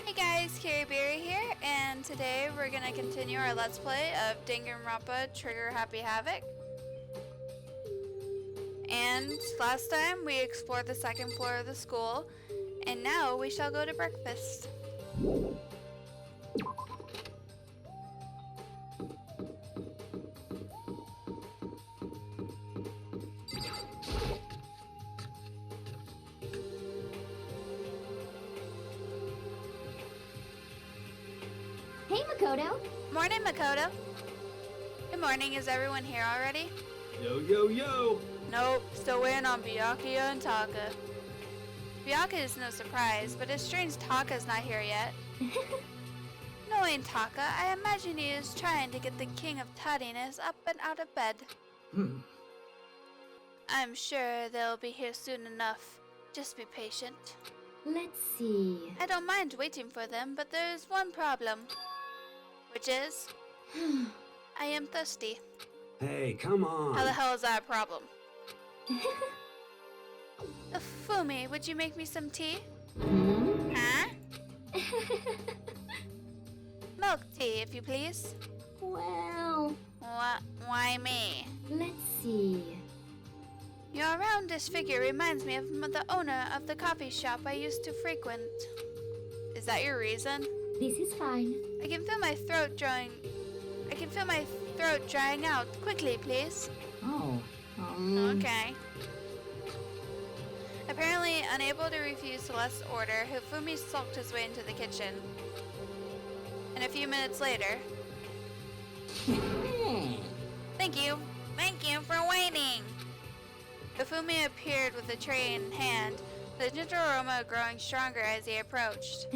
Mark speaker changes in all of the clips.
Speaker 1: Hey guys, Kiribiri here, and today we're gonna continue our Let's Play of Danganronpa Trigger Happy Havoc. And last time we explored the second floor of the school, and now we shall go to breakfast.
Speaker 2: Hey, Makoto.
Speaker 1: Morning, Makoto. Good morning, is everyone here already?
Speaker 3: Yo, yo, yo!
Speaker 1: Nope, still waiting on Byakuya and Taka. Byakuya is no surprise, but it's strange Taka's not here yet. Knowing Taka, I imagine he is trying to get the king of tardiness up and out of bed. I'm sure they'll be here soon enough. Just be patient.
Speaker 2: Let's see.
Speaker 1: I don't mind waiting for them, but there's one problem. Which is, I am thirsty.
Speaker 3: Hey, come on!
Speaker 1: How the hell is that a problem? Fumi, would you make me some tea? Huh? Milk tea, if you please.
Speaker 2: Well,
Speaker 1: Why me?
Speaker 2: let's see.
Speaker 1: Your roundish figure reminds me of the owner of the coffee shop I used to frequent. Is that your reason?
Speaker 2: This is fine.
Speaker 1: I can feel my throat drying out. Quickly, please.
Speaker 2: Oh,
Speaker 1: Okay. Apparently unable to refuse Celeste's order, Hifumi sulked his way into the kitchen. And a few minutes later... Thank you for waiting! Hifumi appeared with a tray in hand, the ginger aroma growing stronger as he approached.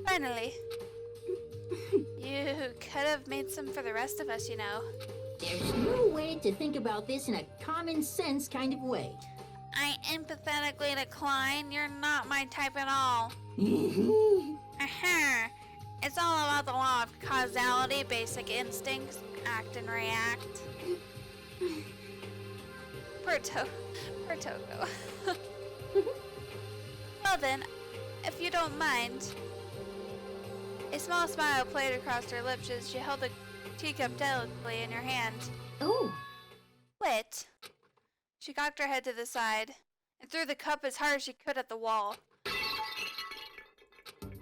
Speaker 1: Finally. You could have made some for the rest of us, you know.
Speaker 4: There's no way to think about this in a common sense kind of way.
Speaker 1: I empathetically decline. You're not my type at all. It's all about the law of causality, basic instincts, act and react. Poor Toko. Well then, if you don't mind. A small smile played across her lips as she held the teacup delicately in her hand.
Speaker 2: Oh.
Speaker 1: Wait. She cocked her head to the side and threw the cup as hard as she could at the wall.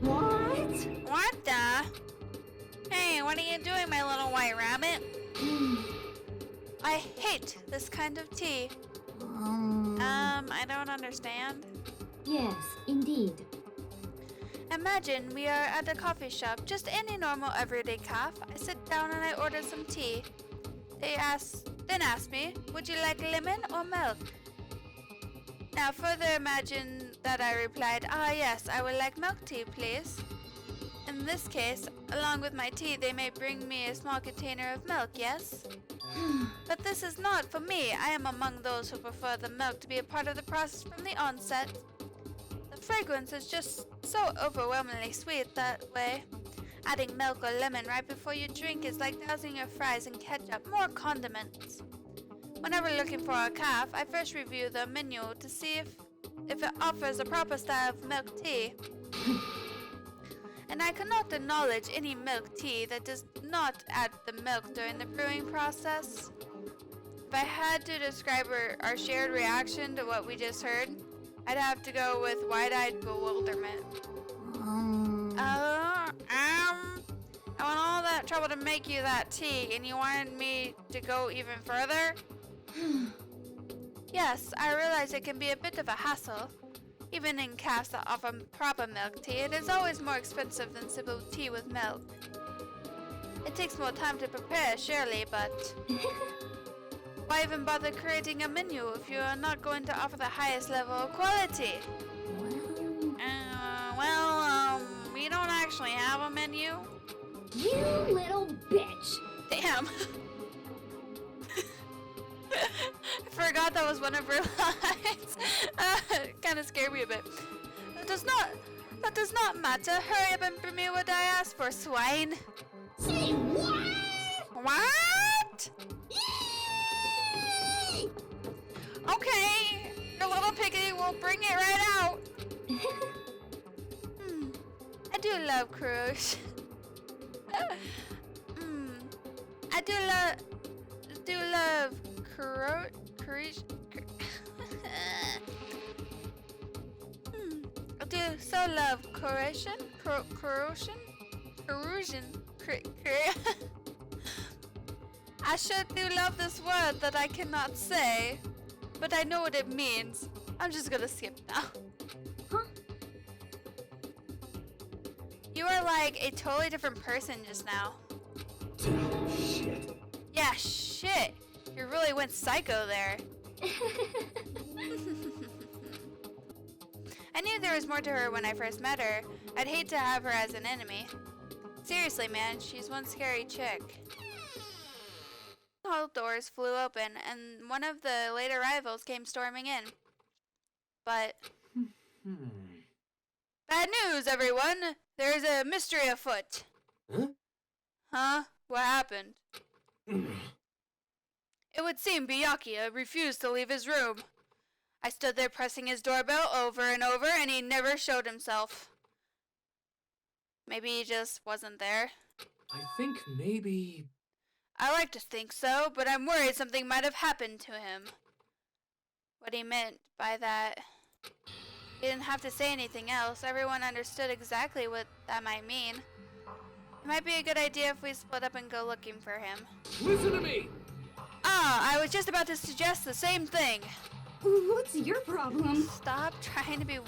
Speaker 2: What?
Speaker 1: What the? Hey, what are you doing, my little white rabbit? I hate this kind of tea. I don't understand.
Speaker 2: Yes, indeed.
Speaker 1: Imagine we are at a coffee shop, just any normal everyday calf. I sit down and I order some tea. They then ask me, would you like lemon or milk? Now further imagine that I replied, yes, I would like milk tea, please. In this case, along with my tea, they may bring me a small container of milk, yes? But this is not for me. I am among those who prefer the milk to be a part of the process from the onset. The fragrance is just so overwhelmingly sweet that way. Adding milk or lemon right before you drink is like dousing your fries in ketchup, more condiments. Whenever looking for a calf, I first review the menu to see if it offers a proper style of milk tea. And I cannot acknowledge any milk tea that does not add the milk during the brewing process. If I had to describe our shared reaction to what we just heard, I'd have to go with wide-eyed bewilderment. I went all that trouble to make you that tea, and you wanted me to go even further? Yes, I realize it can be a bit of a hassle. Even in calves that offer proper milk tea, it is always more expensive than simple tea with milk. It takes more time to prepare, surely, but... why even bother creating a menu if you are not going to offer the highest level of quality? We don't actually have a menu.
Speaker 2: You little bitch.
Speaker 1: Damn. I forgot that was one of her lines. Kind of scared me a bit. That does not matter. Hurry up and bring me what I asked for, swine.
Speaker 4: Say what?
Speaker 1: What?
Speaker 4: Yay!
Speaker 1: Okay, your little piggy will bring it right out. do love corrosion. I do love corrosion. I do so love corrosion. I sure do love this word that I cannot say, but I know what it means. I'm just gonna skip now.
Speaker 2: Huh?
Speaker 1: You are like a totally different person just now.
Speaker 3: Shit.
Speaker 1: Yeah, shit. You really went psycho there. I knew there was more to her when I first met her. I'd hate to have her as an enemy. Seriously, man, she's one scary chick. All doors flew open, and one of the late arrivals came storming in. But... Bad news, everyone! There's a mystery afoot.
Speaker 3: Huh?
Speaker 1: Huh? What happened? It would seem Byakuya refused to leave his room. I stood there pressing his doorbell over and over, and he never showed himself. Maybe he just wasn't there.
Speaker 3: I think maybe...
Speaker 1: I like to think so, but I'm worried something might have happened to him. What he meant by that... He didn't have to say anything else. Everyone understood exactly what that might mean. It might be a good idea if we split up and go looking for him.
Speaker 3: Listen to me!
Speaker 1: Ah, I was just about to suggest the same thing.
Speaker 2: What's your problem?
Speaker 1: Stop trying to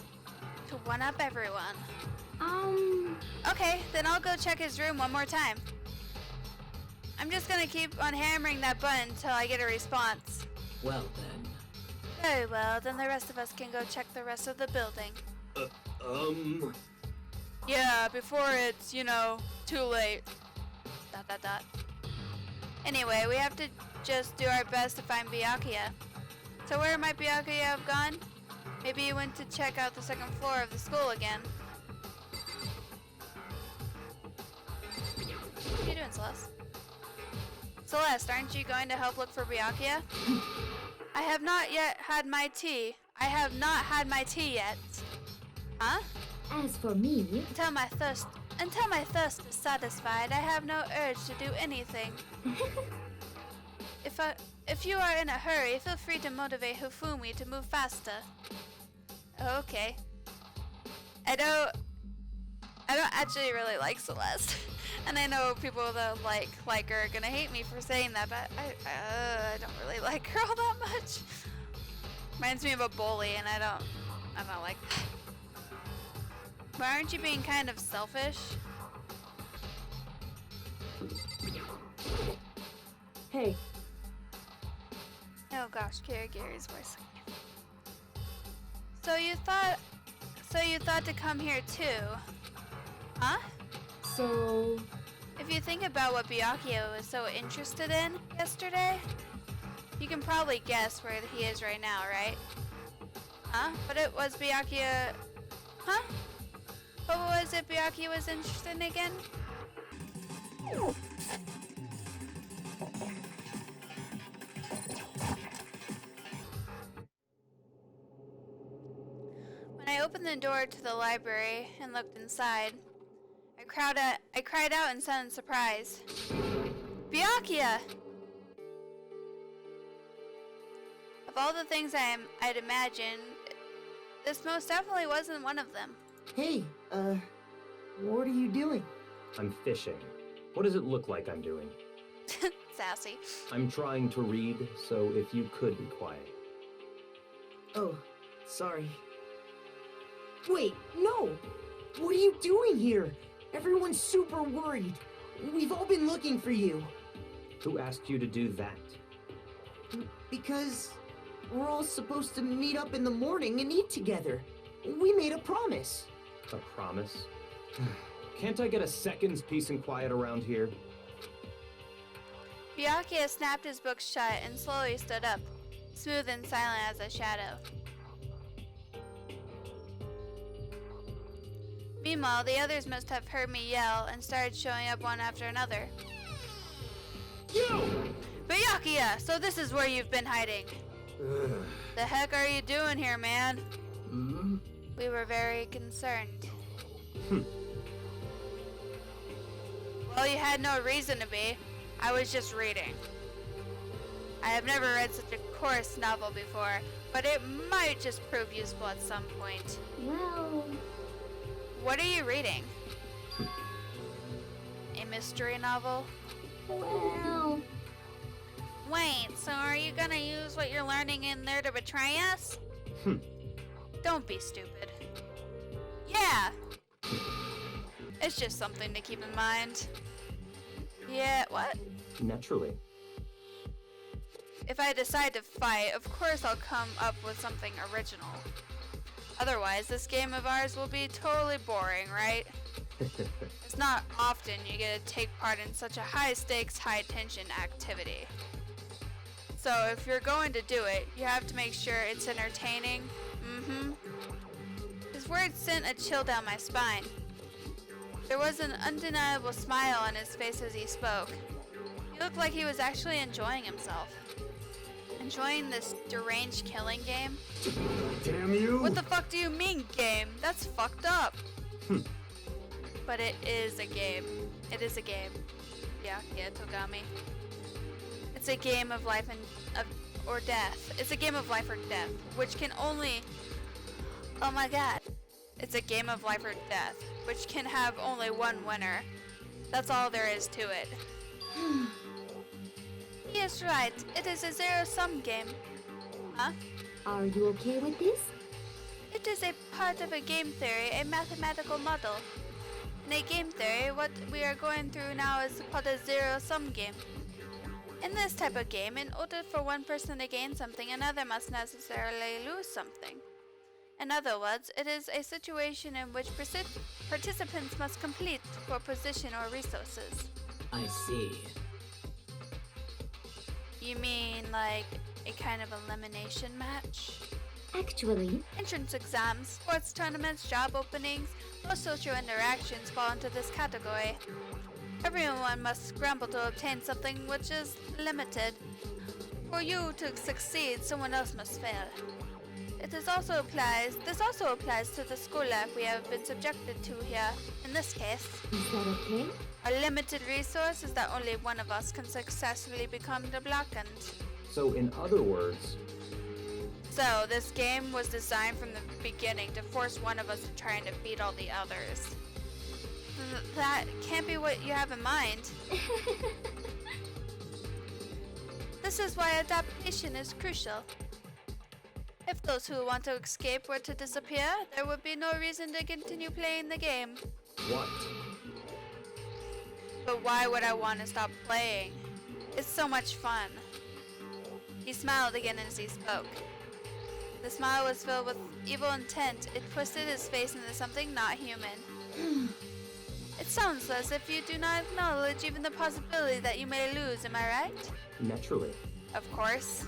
Speaker 1: one-up everyone. Okay, then I'll go check his room one more time. I'm just gonna keep on hammering that button until I get a response.
Speaker 3: Well then.
Speaker 1: Very well, then the rest of us can go check the rest of the building. Yeah, before it's, too late. ... Anyway, we have to just do our best to find Byakuya. So where might Byakuya have gone? Maybe he went to check out the second floor of the school again. What are you doing, Celeste? Celeste, aren't you going to help look for Byakuya? I have not yet had my tea. I have not had my tea yet. Huh?
Speaker 2: As for me,
Speaker 1: Until my thirst is satisfied, I have no urge to do anything. If you are in a hurry, feel free to motivate Hifumi to move faster. Okay. I don't actually really like Celeste. And I know people that like her are gonna hate me for saying that, but I don't really like her all that much. Reminds me of a bully, and I don't like that. But aren't you being kind of selfish?
Speaker 2: hey,
Speaker 1: Oh gosh, Gary's voice. So you thought to come here too, huh?
Speaker 2: so...
Speaker 1: If you think about what Byakuya was so interested in yesterday, you can probably guess where he is right now, right? Huh? But it was Byakuya... Huh? What was it Byakuya was interested in again? When I opened the door to the library and looked inside, I cried out in sudden surprise. Byakuya! Of all the things I'd imagined, this most definitely wasn't one of them.
Speaker 5: Hey, what are you doing?
Speaker 6: I'm fishing. What does it look like I'm doing?
Speaker 1: Sassy.
Speaker 6: I'm trying to read, so if you could be quiet.
Speaker 5: Oh, sorry. Wait, no! What are you doing here? Everyone's super worried. We've all been looking for you.
Speaker 6: Who asked you to do that?
Speaker 5: Because we're all supposed to meet up in the morning and eat together. We made a promise.
Speaker 6: A promise? Can't I get a second's peace and quiet around here?
Speaker 1: Byakuya snapped his book shut and slowly stood up, smooth and silent as a shadow. Meanwhile, the others must have heard me yell and started showing up one after another.
Speaker 3: You!
Speaker 1: Byakuya, so this is where you've been hiding. The heck are you doing here, man? We were very concerned. Well, you had no reason to be. I was just reading. I have never read such a coarse novel before, but it might just prove useful at some point.
Speaker 2: Well,
Speaker 1: What are you reading? A mystery novel?
Speaker 2: well,
Speaker 1: Wait, so are you gonna use what you're learning in there to betray us? Don't be stupid. Yeah! It's just something to keep in mind. Yeah, what?
Speaker 6: Naturally.
Speaker 1: If I decide to fight, of course I'll come up with something original. Otherwise, this game of ours will be totally boring, right? It's not often you get to take part in such a high-stakes, high-tension activity. So if you're going to do it, you have to make sure it's entertaining. His words sent a chill down my spine. There was an undeniable smile on his face as he spoke. He looked like he was actually enjoying himself. Enjoying this deranged killing game?
Speaker 6: Damn you!
Speaker 1: What the fuck do you mean, game? That's fucked up. But it is a game. It is a game. Yeah, Togami. It's a game of life or death. It's a game of life or death, which can only... Oh my god. It's a game of life or death, which can have only one winner. That's all there is to it. He is right. It is a zero-sum game. Huh?
Speaker 2: are you okay with this?
Speaker 1: It is a part of a game theory, a mathematical model. In a game theory, what we are going through now is called a zero-sum game. In this type of game, in order for one person to gain something, another must necessarily lose something. In other words, it is a situation in which participants must compete for position or resources.
Speaker 3: I see.
Speaker 1: You mean like a kind of elimination match?
Speaker 2: Actually,
Speaker 1: Entrance exams, sports tournaments, job openings, or social interactions fall into this category. Everyone must scramble to obtain something which is limited. For you to succeed, someone else must fail. This also applies to the school life we have been subjected to here. In this case,
Speaker 2: is that okay?
Speaker 1: a limited resource is that only one of us can successfully become the Blackened.
Speaker 6: So, in other words,
Speaker 1: So, this game was designed from the beginning to force one of us to try and defeat all the others. That can't be what you have in mind. This is why adaptation is crucial. If those who want to escape were to disappear, there would be no reason to continue playing the game.
Speaker 6: what?
Speaker 1: But why would I want to stop playing? It's so much fun. He smiled again as he spoke. The smile was filled with evil intent. It twisted his face into something not human. It sounds as if you do not acknowledge even the possibility that you may lose, am I right?
Speaker 6: Naturally.
Speaker 1: Of course.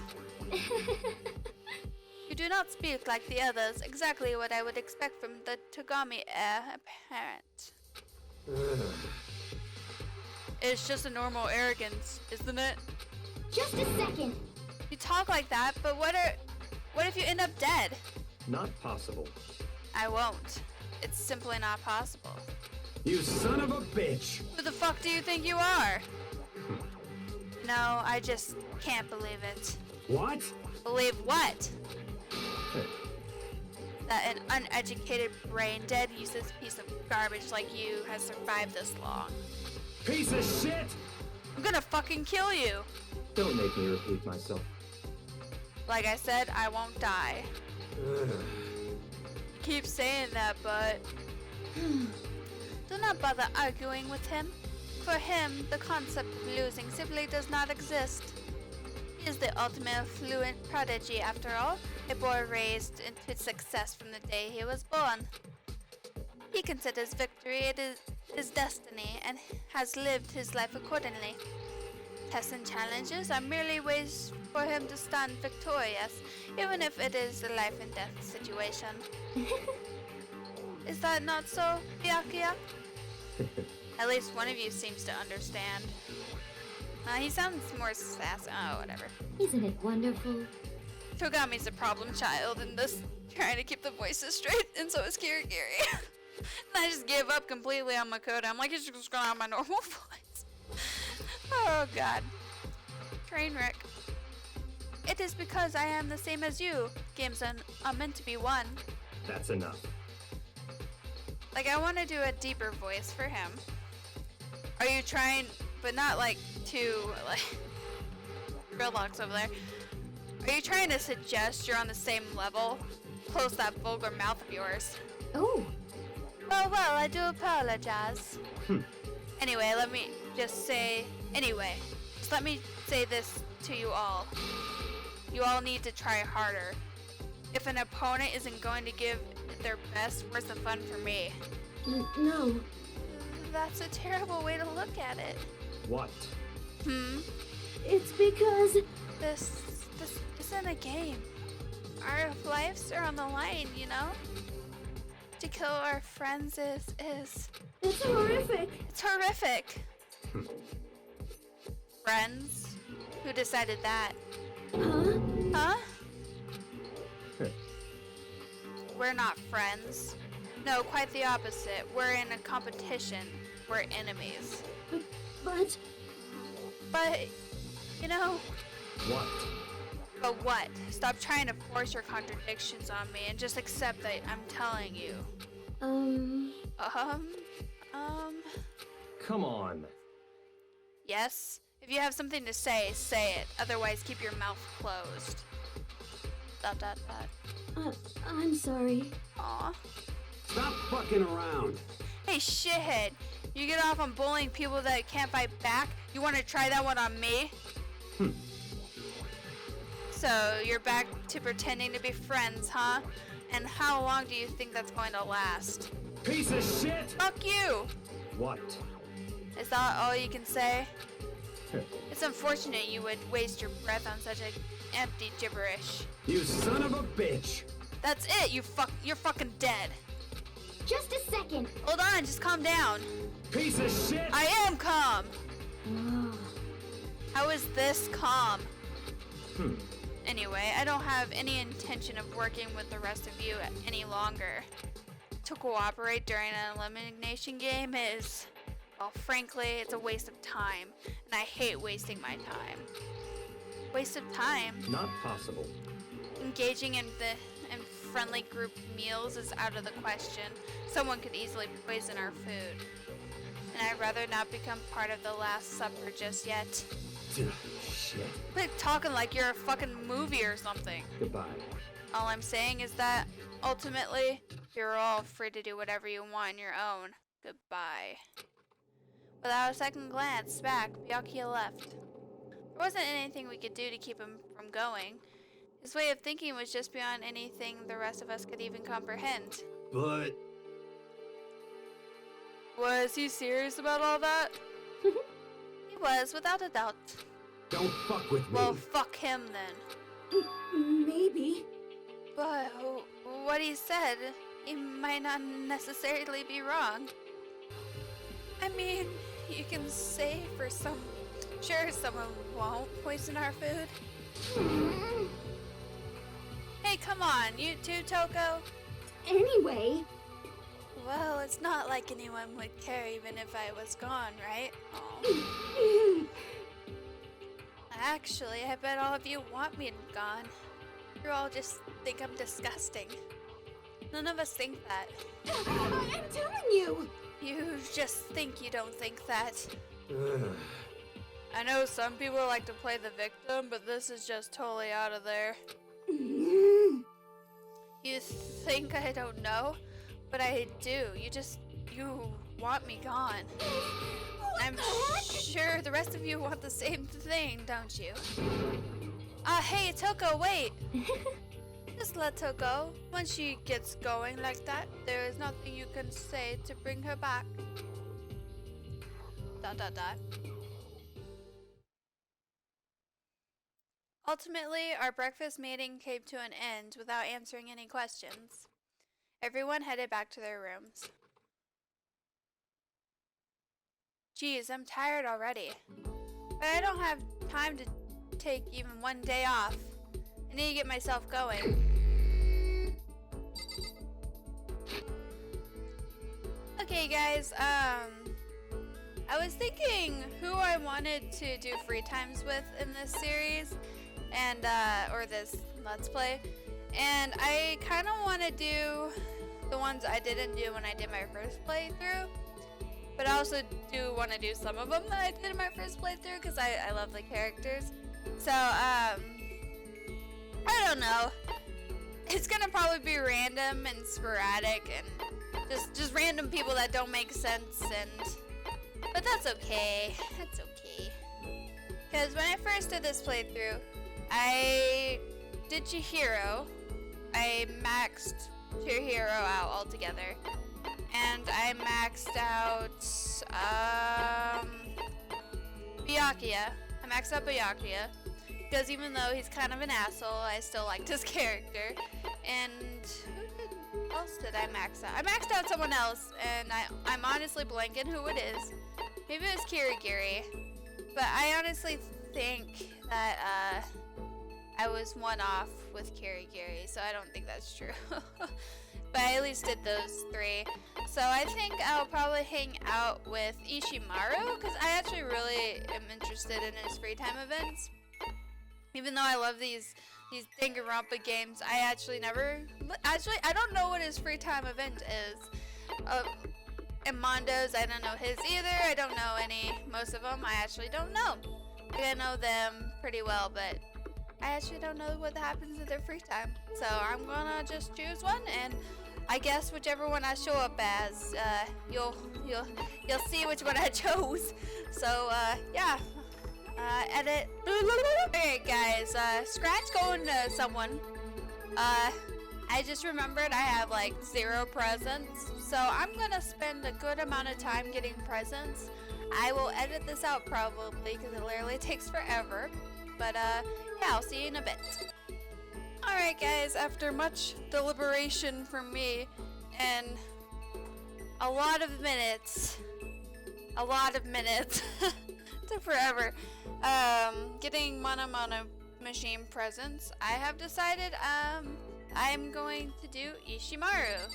Speaker 1: You do not speak like the others, exactly what I would expect from the Togami heir apparent. It's just a normal arrogance, isn't it?
Speaker 2: Just a second.
Speaker 1: You talk like that, but what if you end up dead?
Speaker 6: Not possible.
Speaker 1: I won't. It's simply not possible.
Speaker 6: You son of a bitch!
Speaker 1: Who the fuck do you think you are? No, I just can't believe it.
Speaker 6: What?
Speaker 1: Believe what? That an uneducated, brain-dead, useless piece of garbage like you has survived this long.
Speaker 6: Piece of shit!
Speaker 1: I'm gonna fucking kill you!
Speaker 6: Don't make me repeat myself.
Speaker 1: Like I said, I won't die. You keep saying that, but... Do not bother arguing with him. For him, the concept of losing simply does not exist. He is the ultimate fluent prodigy, after all, a boy raised into success from the day he was born. He considers victory his destiny and has lived his life accordingly. Tests and challenges are merely ways for him to stand victorious, even if it is a life and death situation. Is that not so, Byakuya? At least one of you seems to understand. He sounds more sassy. Oh, whatever.
Speaker 2: Isn't it wonderful?
Speaker 1: Togami's a problem child in this, trying to keep the voices straight, and so is Kiribiri. And I just gave up completely on Makoto. I'm like, he's just gonna have my normal voice. Oh god. Trainwreck. It is because I am the same as you. Games are meant to be won.
Speaker 6: That's enough.
Speaker 1: Like, I want to do a deeper voice for him. Are you trying, but not like too, like, Drillox over there. Are you trying to suggest you're on the same level? Close that vulgar mouth of yours.
Speaker 2: Oh,
Speaker 1: Oh, well, I do apologize. Anyway, let me just say this to you all. You all need to try harder. If an opponent isn't going to give their best, where's the fun for me?
Speaker 2: no.
Speaker 1: That's a terrible way to look at it.
Speaker 6: What?
Speaker 2: It's because...
Speaker 1: This isn't a game. Our lives are on the line, you know? To kill our friends is
Speaker 2: It's horrific.
Speaker 1: it's horrific. Friends? Who decided that?
Speaker 2: Huh?
Speaker 1: Huh? We're not friends. No, quite the opposite. We're in a competition. We're enemies.
Speaker 2: But...
Speaker 1: But, you know,
Speaker 6: What?
Speaker 1: but what? Stop trying to force your contradictions on me and just accept that I'm telling you.
Speaker 6: Come on.
Speaker 1: Yes? If you have something to say, say it. Otherwise, keep your mouth closed. ...
Speaker 2: I'm sorry.
Speaker 1: Aw.
Speaker 3: Stop fucking around.
Speaker 1: Hey, shithead. You get off on bullying people that can't fight back? You want to try that one on me? So, you're back to pretending to be friends, huh? And how long do you think that's going to last?
Speaker 6: Piece of shit!
Speaker 1: Fuck you!
Speaker 6: What?
Speaker 1: Is that all you can say? It's unfortunate you would waste your breath on such a empty gibberish.
Speaker 3: You son of a bitch.
Speaker 1: That's it, you're fucking dead.
Speaker 2: Just a second.
Speaker 1: Hold on, just calm down.
Speaker 6: Piece of shit!
Speaker 1: I am calm!
Speaker 2: Oh.
Speaker 1: How is this calm? Anyway, I don't have any intention of working with the rest of you any longer. To cooperate during an elimination game is, well, frankly, it's a waste of time, and I hate wasting my time. Waste of time?
Speaker 6: Not possible.
Speaker 1: Engaging in friendly group meals is out of the question. Someone could easily poison our food. And I'd rather not become part of the Last Supper just yet.
Speaker 6: Shit.
Speaker 1: Quit talking like you're a fucking movie or something.
Speaker 6: Goodbye.
Speaker 1: All I'm saying is that, ultimately, you're all free to do whatever you want on your own. Goodbye. Without a second glance back, Byakuya left. There wasn't anything we could do to keep him from going. His way of thinking was just beyond anything the rest of us could even comprehend.
Speaker 3: But
Speaker 1: Was he serious about all that? He was, without a doubt.
Speaker 3: don't fuck with me.
Speaker 1: Well, fuck him then.
Speaker 2: Maybe.
Speaker 1: But what he said, he might not necessarily be wrong. I mean, you can say for some... Sure, someone won't poison our food. Hey, come on, you too, Toko?
Speaker 2: Anyway,
Speaker 1: Well, it's not like anyone would care even if I was gone, right? Aw. Actually, I bet all of you want me gone. You all just think I'm disgusting. None of us think that.
Speaker 2: I'm telling you.
Speaker 1: You just think you don't think that.
Speaker 3: Ugh.
Speaker 1: I know some people like to play the victim, but this is just totally out of there. You think I don't know? But I do. You want me gone. I'm sure the rest of you want the same thing, don't you? Hey, Toko, wait! Just let her go. Once she gets going like that, there is nothing you can say to bring her back. ... Ultimately, our breakfast meeting came to an end without answering any questions. Everyone headed back to their rooms. Geez, I'm tired already. But I don't have time to take even one day off. I need to get myself going. Okay guys, I was thinking who I wanted to do free times with in this series, and or this Let's Play, and I kind of want to do the ones I didn't do when I did my first playthrough, but I also do want to do some of them that I did in my first playthrough because I love the characters. So I don't know. It's gonna probably be random and sporadic and just random people that don't make sense, but that's okay. That's okay. Because when I first did this playthrough, I did Chihiro. I maxed Chihiro out altogether. And I maxed out Byakuya. I maxed out Byakuya. Because even though he's kind of an asshole, I still liked his character. And who else did I max out? I maxed out someone else, and I'm honestly blanking who it is. Maybe it was Kiribiri. But I honestly think that I was one off with Kiribiri, so I don't think that's true. But I at least did those three. So I think I'll probably hang out with Ishimaru, because I actually really am interested in his free time events. Even though I love these Danganronpa games, I actually I don't know what his free time event is. And Mondo's, I don't know his either. I don't know most of them. I actually don't know. I know them pretty well, but I actually don't know what happens in their free time. So I'm gonna just choose one, and I guess whichever one I show up as, you'll see which one I chose. So yeah. Edit. Alright guys, scratch going to someone. I just remembered I have like 0 presents, so I'm gonna spend a good amount of time getting presents. I will edit this out probably because it literally takes forever, but yeah, I'll see you in a bit. Alright guys, after much deliberation from me and a lot of minutes took forever, getting Mana Machine presents, I have decided I'm going to do Ishimaru,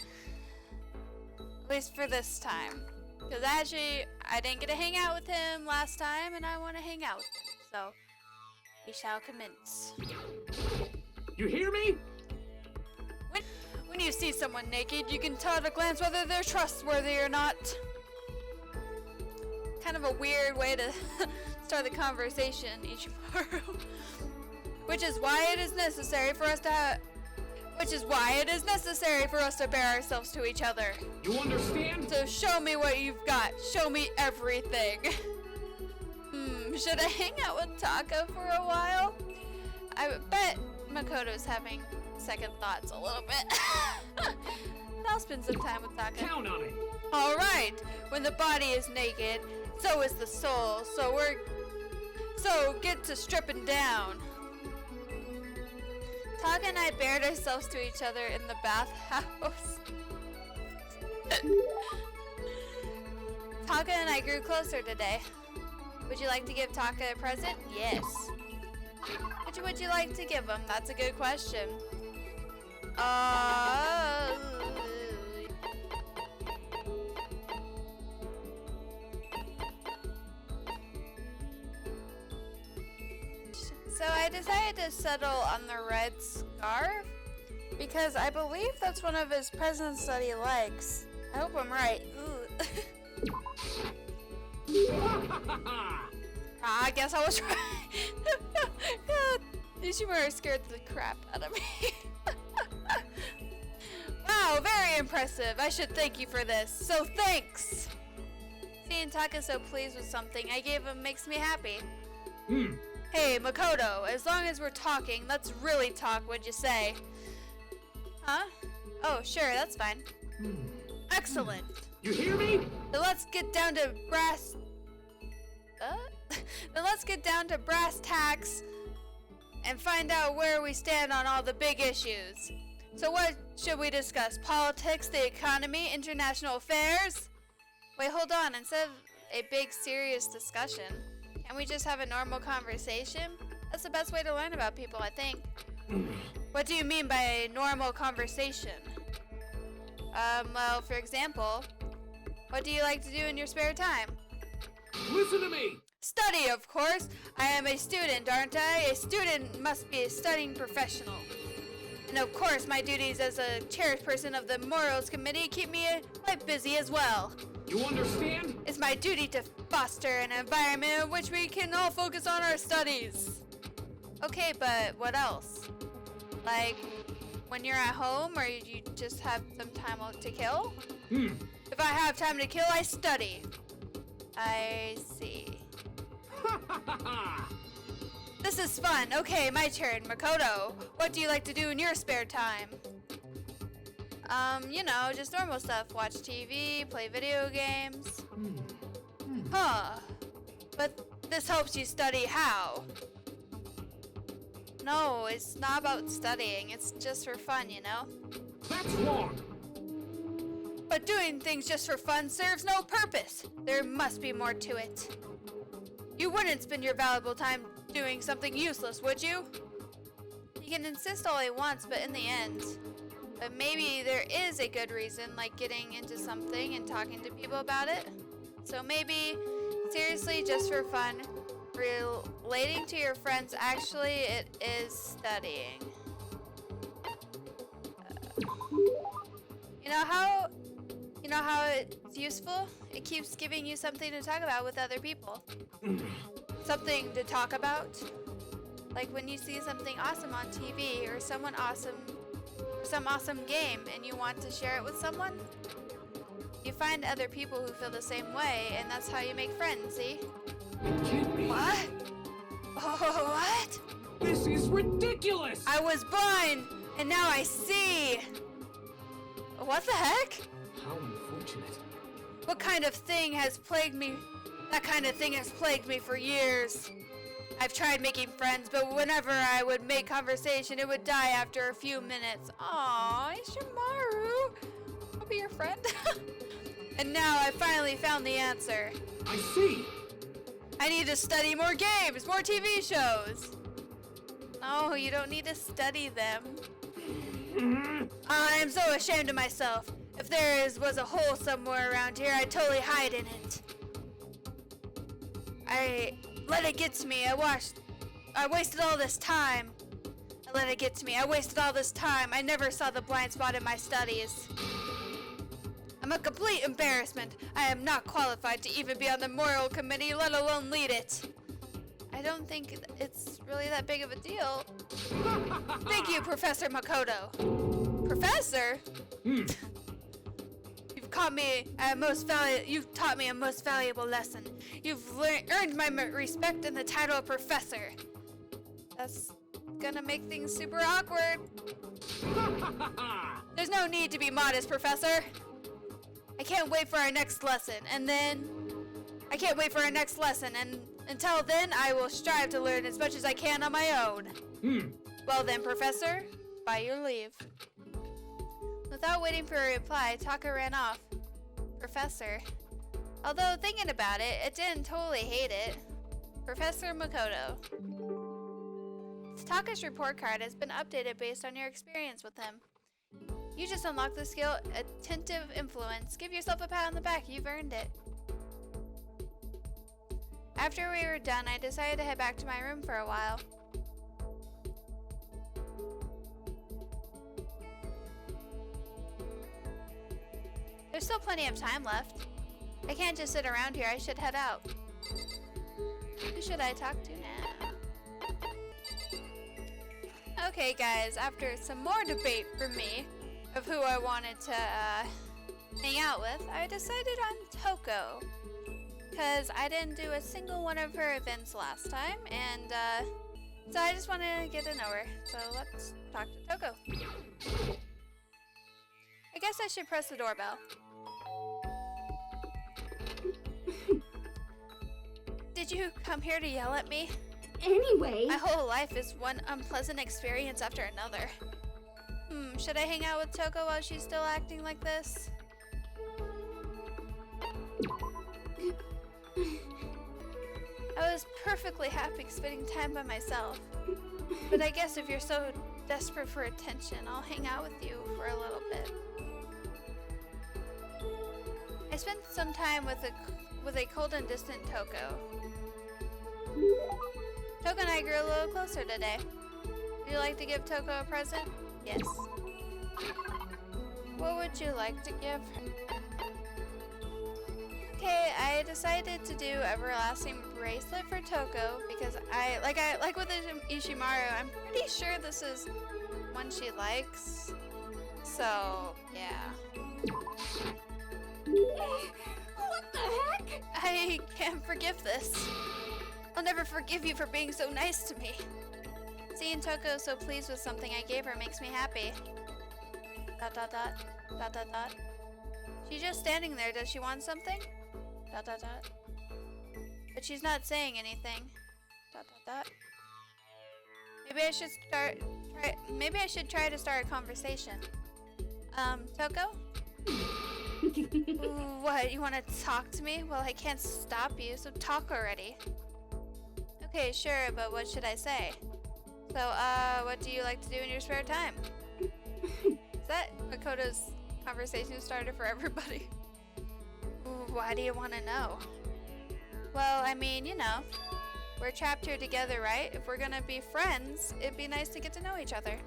Speaker 1: at least for this time, because actually I didn't get to hang out with him last time and I want to hang out with him, so we shall commence.
Speaker 3: You hear me?
Speaker 1: When you see someone naked, you can tell at a glance whether they're trustworthy or not. Kind of a weird way to start the conversation, Ichimaru. Which is why it is necessary for us to bear ourselves to each other.
Speaker 3: You understand?
Speaker 1: So show me what you've got. Show me everything. Should I hang out with Taka for a while? I bet Makoto's having second thoughts a little bit. I'll spend some time with Taka.
Speaker 3: Count on it.
Speaker 1: Alright, when the body is naked, so is the soul. So get to stripping down. Taka and I bared ourselves to each other in the bathhouse. Taka and I grew closer today. Would you like to give Taka a present? Yes. Which would you like to give him? That's a good question. So I decided to settle on the red scarf because I believe that's one of his presents that he likes. I hope I'm right. I guess I was right. God, Ishimaru scared the crap out of me. Wow, very impressive. I should thank you for this. So thanks. Seeing Taka so pleased with something I gave him makes me happy. Hey, Makoto, as long as we're talking, let's really talk, would you say? Huh? Oh, sure, that's fine. Excellent.
Speaker 3: You hear me?
Speaker 1: Then let's get down to brass... Then let's get down to brass tacks and find out where we stand on all the big issues. So what should we discuss? Politics, the economy, international affairs? Wait, hold on. Instead of a big, serious discussion, can we just have a normal conversation? That's the best way to learn about people, I think. What do you mean by a normal conversation? Well, for example, what do you like to do in your spare time?
Speaker 3: Listen to me!
Speaker 1: Study, of course. I am a student, aren't I? A student must be a studying professional. And of course, my duties as a chairperson of the Morals Committee keep me quite busy as well.
Speaker 3: You understand?
Speaker 1: It's my duty to foster an environment in which we can all focus on our studies. Okay, but what else? Like, when you're at home or you just have some time to kill? If I have time to kill, I study. I see. This is fun. Okay, my turn. Makoto, what do you like to do in your spare time? You know, just normal stuff. Watch TV, play video games. Huh. But this helps you study how? No, it's not about studying. It's just for fun, you know?
Speaker 3: That's wrong!
Speaker 1: But doing things just for fun serves no purpose. There must be more to it. You wouldn't spend your valuable time doing something useless, would you? He can insist all he wants, but in the end... But maybe there is a good reason, like getting into something and talking to people about it. So maybe, seriously, just for fun, relating to your friends, actually, it is studying. You know how it's useful? It keeps giving you something to talk about with other people. Something to talk about. Like when you see something awesome on TV or some awesome game and you want to share it with someone. You find other people who feel the same way, and that's how you make friends, see?
Speaker 3: It can't be.
Speaker 1: What? Oh, what?
Speaker 3: This is ridiculous!
Speaker 1: I was blind, and now I see. What the heck?
Speaker 6: How unfortunate.
Speaker 1: What kind of thing has plagued me? That kind of thing has plagued me for years. I've tried making friends, but whenever I would make conversation, it would die after a few minutes. Aww, Ishimaru. I'll be your friend. And now I finally found the answer.
Speaker 3: I see!
Speaker 1: I need to study more games, more TV shows. No, you don't need to study them. I'm so ashamed of myself. If there was a hole somewhere around here, I'd totally hide in it. I let it get to me. I wasted all this time. I let it get to me. I wasted all this time. I never saw the blind spot in my studies. I'm a complete embarrassment. I am not qualified to even be on the moral committee, let alone lead it. I don't think it's really that big of a deal. Thank you, Professor Makoto. Professor? You've taught me a most valuable lesson. You've earned my respect and the title of professor. That's gonna make things super awkward. There's no need to be modest, Professor. I can't wait for our next lesson, and until then, I will strive to learn as much as I can on my own. Well then, Professor, by your leave. Without waiting for a reply, Taka ran off. Professor. Although thinking about it, it didn't totally hate it. Professor Makoto. Taka's report card has been updated based on your experience with him. You just unlocked the skill Attentive Influence. Give yourself a pat on the back, you've earned it. After we were done, I decided to head back to my room for a while. There's still plenty of time left. I can't just sit around here, I should head out. Who should I talk to now? Okay guys, after some more debate from me of who I wanted to hang out with, I decided on Toko. Because I didn't do a single one of her events last time, and so I just wanted to get to know her. So let's talk to Toko. I guess I should press the doorbell. Did you come here to yell at me?
Speaker 2: Anyway,
Speaker 1: My whole life is one unpleasant experience after another. Should I hang out with Toko while she's still acting like this? I was perfectly happy spending time by myself. But I guess if you're so desperate for attention, I'll hang out with you for a little bit. I spent some time with a cold and distant Toko. Toko and I grew a little closer today. Would you like to give Toko a present? Yes. What would you like to give her? Okay, I decided to do everlasting bracelet for Toko because I like with Ishimaru, I'm pretty sure this is one she likes. So, yeah.
Speaker 2: What the heck?
Speaker 1: I can't forgive this. I'll never forgive you for being so nice to me. Seeing Toko so pleased with something I gave her makes me happy. ... She's just standing there. Does she want something? ... But she's not saying anything. ... Maybe I should try to start a conversation. Toko? What, you want to talk to me? Well, I can't stop you, so talk already. Okay, sure, but what should I say? So, what do you like to do in your spare time? Is that Makoto's conversation starter for everybody? Why do you want to know? Well, I mean, you know, we're trapped here together, right? If we're gonna be friends, it'd be nice to get to know each other.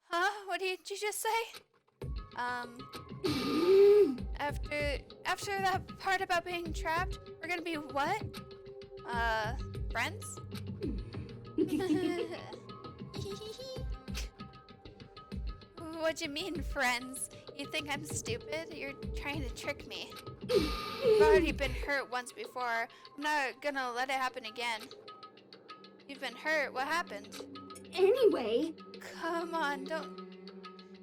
Speaker 1: Huh? What did you just say? After that part about being trapped, we're gonna be what? Friends? What do you mean, friends? You think I'm stupid? You're trying to trick me. I've already been hurt once before. I'm not gonna let it happen again. You've been hurt. What happened?
Speaker 2: Anyway,
Speaker 1: Come on,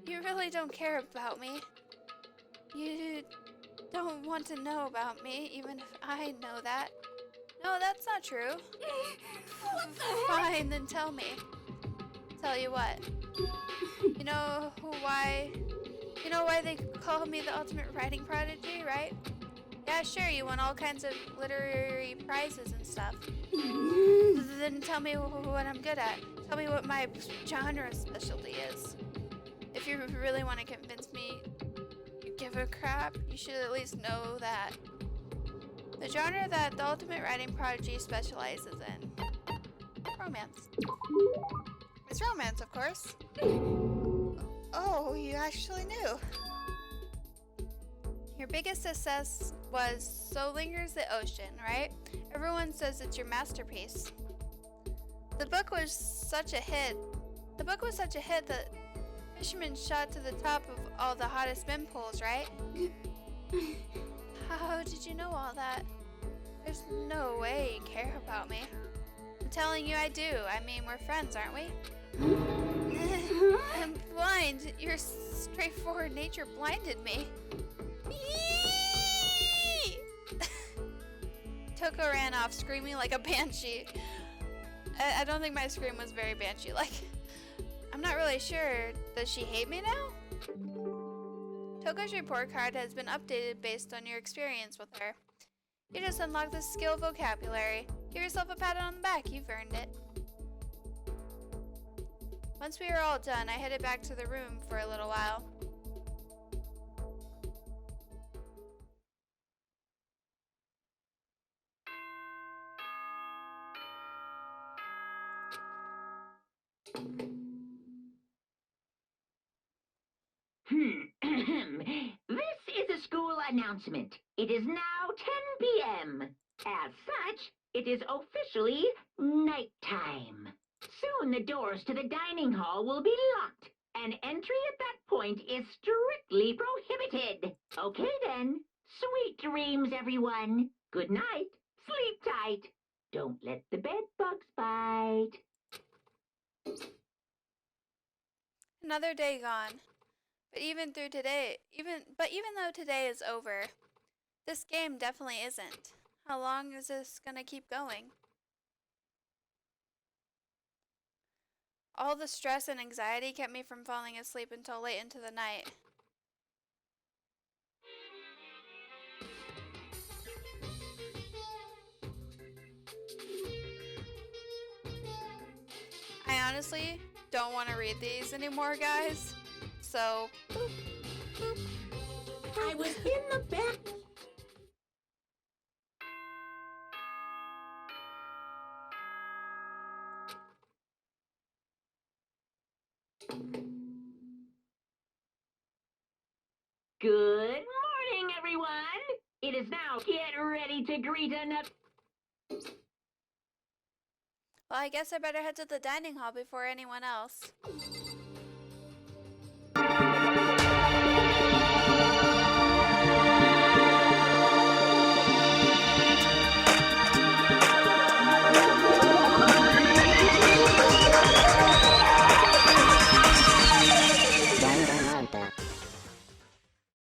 Speaker 1: you really don't care about me. You don't want to know about me, even if I know that. No, that's not true.
Speaker 2: what the heck?
Speaker 1: Fine, then tell me. Tell you what. You know why they call me the ultimate writing prodigy, right? Yeah, sure, you won all kinds of literary prizes and stuff. Then tell me what I'm good at. Tell me what my genre specialty is. If you really want to convince me you give a crap, you should at least know that. The genre that the ultimate writing prodigy specializes in. Romance. It's romance, of course. Oh, you actually knew. Your biggest success was So Lingers the Ocean, right? Everyone says it's your masterpiece. The book was such a hit that fishermen shot to the top of all the hottest spin pools, right? How did you know all that? There's no way you care about me. I'm telling you I do. I mean, we're friends, aren't we? I'm blind. Your straightforward nature blinded me. Toko ran off screaming like a banshee. I don't think my scream was very banshee-like. I'm not really sure. Does she hate me now? Toko's report card has been updated based on your experience with her. You just unlocked the skill vocabulary. Give yourself a pat on the back. You've earned it. Once we were all done, I headed back to the room for a little while.
Speaker 7: This is a school announcement. It is now 10 p.m. As such, it is officially nighttime. Soon the doors to the dining hall will be locked, and entry at that point is strictly prohibited. Okay then. Sweet dreams, everyone. Good night. Sleep tight. Don't let the bed bugs bite.
Speaker 1: Another day gone. But even though today is over, this game definitely isn't. How long is this gonna keep going? All the stress and anxiety kept me from falling asleep until late into the night. I honestly don't want to read these anymore, guys. So, boop, boop,
Speaker 4: I was
Speaker 5: In the back.
Speaker 7: Good morning, everyone. It is now get ready to greet another.
Speaker 1: Well, I guess I better head to the dining hall before anyone else.